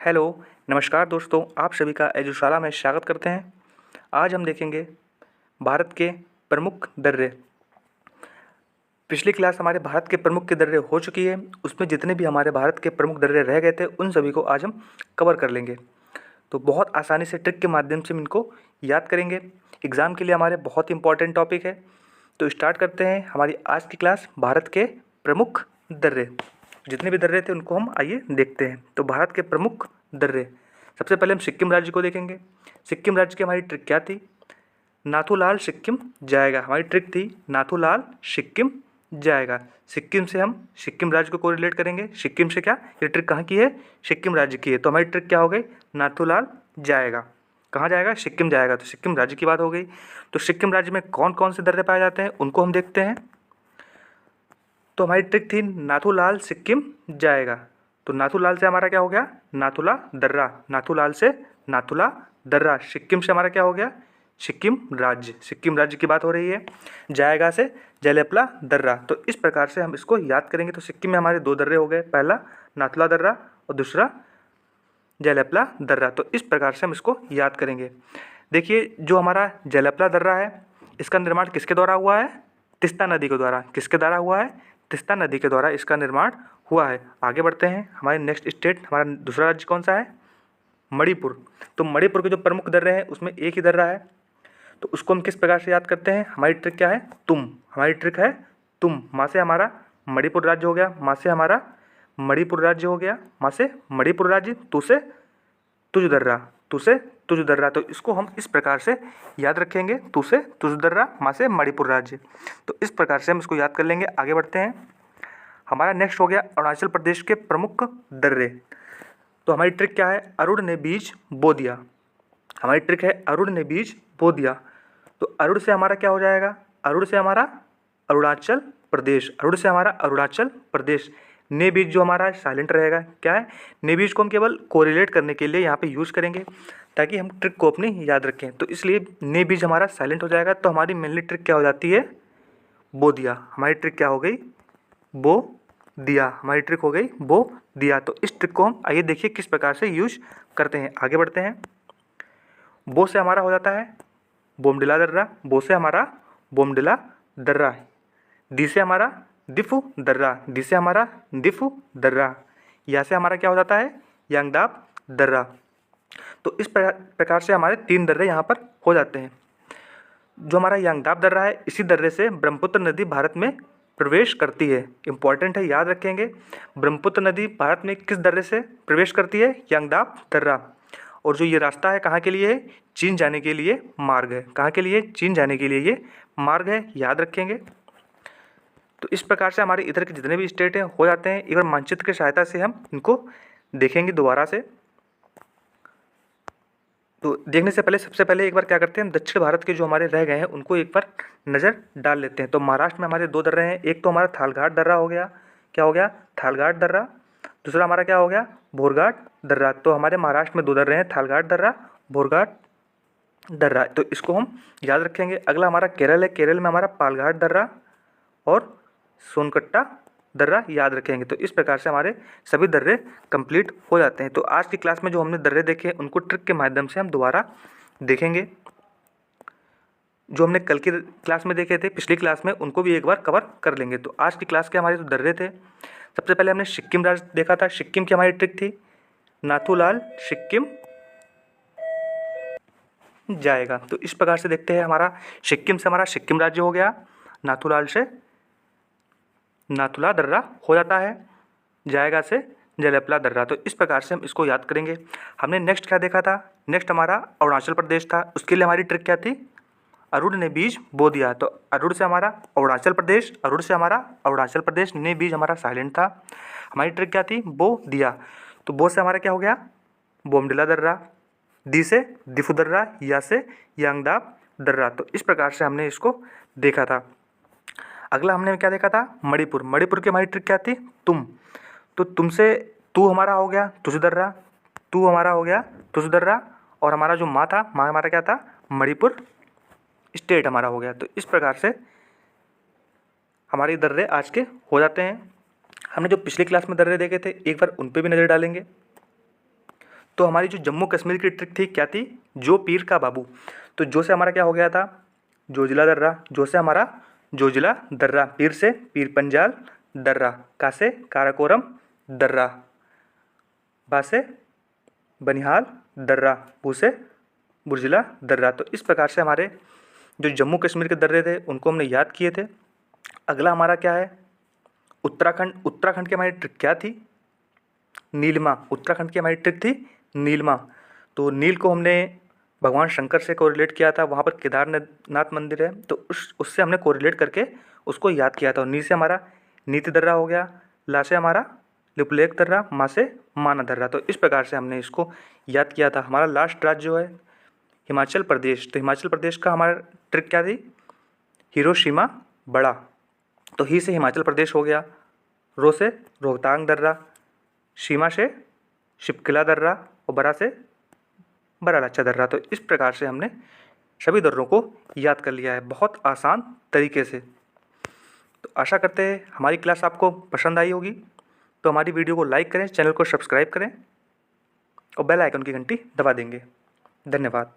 Hello, नमस्कार दोस्तों, आप सभी का एजुशाला में स्वागत करते हैं। आज हम देखेंगे भारत के प्रमुख दर्रे। पिछली क्लास हमारे भारत के प्रमुख के दर्रे हो चुकी है। उसमें जितने भी हमारे भारत के प्रमुख दर्रे रह गए थे उन सभी को आज हम कवर कर लेंगे। तो बहुत आसानी से ट्रिक के माध्यम से हम इनको याद करेंगे। एग्ज़ाम के लिए हमारे बहुत इंपॉर्टेंट टॉपिक है। तो स्टार्ट करते हैं हमारी आज की क्लास, भारत के प्रमुख दर्रे। जितने भी दर्रे थे उनको हम आइए देखते हैं। तो भारत के प्रमुख दर्रे, सबसे पहले हम सिक्किम राज्य को देखेंगे। सिक्किम राज्य की हमारी ट्रिक क्या थी? नाथूलाल सिक्किम जाएगा। हमारी ट्रिक थी नाथूलाल सिक्किम जाएगा। सिक्किम से हम सिक्किम राज्य को कोरिलेट करेंगे। सिक्किम से क्या, ये ट्रिक कहाँ की है? सिक्किम राज्य की है। तो हमारी ट्रिक क्या हो गई? नाथूलाल जाएगा। कहाँ जाएगा? सिक्किम जाएगा। तो सिक्किम राज्य की बात हो गई। तो सिक्किम राज्य में कौन कौन से दर्रे पाए जाते हैं उनको हम देखते हैं। तो हमारी ट्रिक थी नाथूलाल सिक्किम जाएगा। तो नाथूलाल से हमारा क्या हो गया? नाथुला दर्रा। नाथूलाल से नाथुला दर्रा। सिक्किम से हमारा क्या हो गया? सिक्किम राज्य। सिक्किम राज्य की बात हो रही है। जाएगा से जलेपला दर्रा। तो इस प्रकार से हम इसको याद करेंगे। तो सिक्किम में हमारे दो दर्रे हो गए, पहला नाथुला दर्रा और दूसरा जलेपला दर्रा। तो इस प्रकार से हम इसको याद करेंगे। देखिए, जो हमारा जलेपला दर्रा है इसका निर्माण किसके द्वारा हुआ है? तीस्ता नदी के द्वारा। किसके द्वारा हुआ है? तीस्ता नदी के द्वारा इसका निर्माण हुआ है। आगे बढ़ते हैं। हमारे नेक्स्ट स्टेट, हमारा दूसरा राज्य कौन सा है? मणिपुर। तो मणिपुर के जो प्रमुख दर्रे हैं उसमें एक ही दर्रा है। तो उसको हम किस प्रकार से याद करते हैं? हमारी ट्रिक क्या है? तुम। हमारी ट्रिक है तुम। माँ से हमारा मणिपुर राज्य हो गया। माँ से हमारा मणिपुर राज्य हो गया। माँ से मणिपुर राज्य। तू से तुझ दर्रा। तू से तुझ दर्रा। तो इसको हम इस प्रकार से याद रखेंगे, तू से तुझ दर्रा, माँ से मणिपुर राज्य। तो इस प्रकार से हम इसको याद कर लेंगे। आगे बढ़ते हैं। हमारा नेक्स्ट हो गया अरुणाचल प्रदेश के प्रमुख दर्रे। तो हमारी ट्रिक क्या है? अरुण ने बीज बो दिया। हमारी ट्रिक है अरुण ने बीज बो दिया। तो अरुण से हमारा क्या हो जाएगा? अरुण से हमारा अरुणाचल प्रदेश। अरुण से हमारा अरुणाचल प्रदेश। ने बीज जो हमारा साइलेंट रहेगा, क्या है? ने बीज को हम केवल कोरिलेट करने के लिए यहाँ पे यूज़ करेंगे ताकि हम ट्रिक को अपनी याद रखें। तो इसलिए ने बीज हमारा साइलेंट हो जाएगा। तो हमारी मेनली ट्रिक क्या हो जाती है? बो दिया। हमारी ट्रिक क्या हो गई? बो दिया। हमारी ट्रिक हो गई बो दिया। तो इस ट्रिक को हम आइए देखिए किस प्रकार से यूज करते हैं। आगे बढ़ते हैं। बो से हमारा हो जाता है बोमडिला दर्रा। बो से हमारा बोमडिला दर्रा। दी से हमारा दिफु दर्रा। दी से हमारा दिफु दर्रा। या से हमारा क्या हो जाता है? यांगदाब दर्रा। तो इस प्रकार से हमारे तीन दर्रे यहाँ पर हो जाते हैं। जो हमारा यांगदाब दर्रा है, इसी दर्रे से ब्रह्मपुत्र नदी भारत में प्रवेश करती है। इंपॉर्टेंट है, याद रखेंगे। ब्रह्मपुत्र नदी भारत में किस दर्रे से प्रवेश करती है? यांगदाब दर्रा। और जो ये रास्ता है कहाँ के लिए है? चीन जाने के लिए मार्ग है। कहाँ के लिए? चीन जाने के लिए ये मार्ग है, याद रखेंगे। तो इस प्रकार से हमारे इधर के जितने भी स्टेट हैं हो जाते हैं। एक बार मानचित्र की सहायता से हम इनको देखेंगे दोबारा से। तो देखने से पहले सबसे पहले एक बार क्या करते हैं, दक्षिण भारत के जो हमारे रह गए हैं उनको एक बार नज़र डाल लेते हैं। तो महाराष्ट्र में हमारे दो दर्रे हैं। एक तो हमारा थालघाट दर्रा हो गया। क्या हो गया? थालघाट दर्रा। दूसरा हमारा क्या हो गया? भोरघाट दर्रा। तो हमारे महाराष्ट्र में दो दर्रे हैं, थालघाट दर्रा, भोरघाट दर्रा। तो इसको हम याद रखेंगे। अगला हमारा केरल है। केरल में हमारा पालघाट दर्रा और सोनकट्टा दर्रा याद रखेंगे। तो इस प्रकार से हमारे सभी दर्रे कंप्लीट हो जाते हैं। तो आज की क्लास में जो हमने दर्रे देखे उनको ट्रिक के माध्यम से हम दोबारा देखेंगे। जो हमने कल की क्लास में देखे थे, पिछली क्लास में, उनको भी एक बार कवर कर लेंगे। तो आज की क्लास के हमारे जो दर्रे थे, सबसे पहले हमने सिक्किम राज्य देखा था। सिक्किम की हमारी ट्रिक थी नाथूलाल सिक्किम जाएगा। तो इस प्रकार से देखते हैं। हमारा सिक्किम से हमारा सिक्किम राज्य हो गया। नाथूलाल से नाथुला दर्रा हो जाता है। जाएगा से जलेपला दर्रा। तो इस प्रकार से हम इसको याद करेंगे। हमने नेक्स्ट क्या देखा था? नेक्स्ट हमारा अरुणाचल प्रदेश था। उसके लिए हमारी ट्रिक क्या थी? अरुण ने बीज बो दिया। तो अरुण से हमारा अरुणाचल प्रदेश। अरुण से हमारा अरुणाचल प्रदेश। ने बीज हमारा साइलेंट था। हमारी ट्रिक क्या थी? बो दिया। तो बो से हमारा क्या हो गया? बोमडिला दर्रा। दी से दिफु दर्रा। या से यांगदाब दर्रा। तो इस प्रकार से हमने इसको देखा था। अगला हमने क्या देखा था? मणिपुर। मणिपुर की हमारी ट्रिक क्या थी? तुम। तो तुमसे तू हमारा हो गया तुझ दर्रा। तू हमारा हो गया तुझ दर्रा। और हमारा जो माँ था, माँ हमारा क्या था? मणिपुर स्टेट हमारा हो गया। तो इस प्रकार से हमारे दर्रे आज के हो जाते हैं। हमने जो पिछली क्लास में दर्रे देखे थे एक बार उन पे भी नज़र डालेंगे। तो हमारी जो जम्मू कश्मीर की ट्रिक थी क्या थी, जो पीर का बाबू। तो जो से हमारा क्या हो गया था, जोजिला दर्रा। जो से हमारा जोजिला दर्रा, पीर से पीर पंजाल दर्रा, का से काराकोरम दर्रा, बा से बनिहाल दर्रा, बू से बुर्जिला दर्रा। तो इस प्रकार से हमारे जो जम्मू कश्मीर के दर्रे थे उनको हमने याद किए थे। अगला हमारा क्या है, उत्तराखंड। उत्तराखंड की हमारी ट्रिक क्या थी, नीलमा। उत्तराखंड की हमारी ट्रिक थी नीलमा। तो नील को हमने भगवान शंकर से कोरिलेट किया था, वहाँ पर केदारनाथ मंदिर है, तो उससे हमने कोरिलेट करके उसको याद किया था। और नी से हमारा नीति दर्रा हो गया, ला से हमारा लिपुलेख दर्रा, मा से माना दर्रा। तो इस प्रकार से हमने इसको याद किया था। हमारा लास्ट राज्य जो है हिमाचल प्रदेश। तो हिमाचल प्रदेश का हमारा ट्रिक क्या थी, हिरोशिमा बड़ा। तो ही से हिमाचल प्रदेश हो गया, रो से रोहतांग दर्रा, शीमा से शिपकिला दर्रा, और बरा से बरालाचा दर्रा। तो इस प्रकार से हमने सभी दर्रों को याद कर लिया है बहुत आसान तरीके से। तो आशा करते हैं हमारी क्लास आपको पसंद आई होगी। तो हमारी वीडियो को लाइक करें, चैनल को सब्सक्राइब करें और बेल आइकन की घंटी दबा देंगे। धन्यवाद।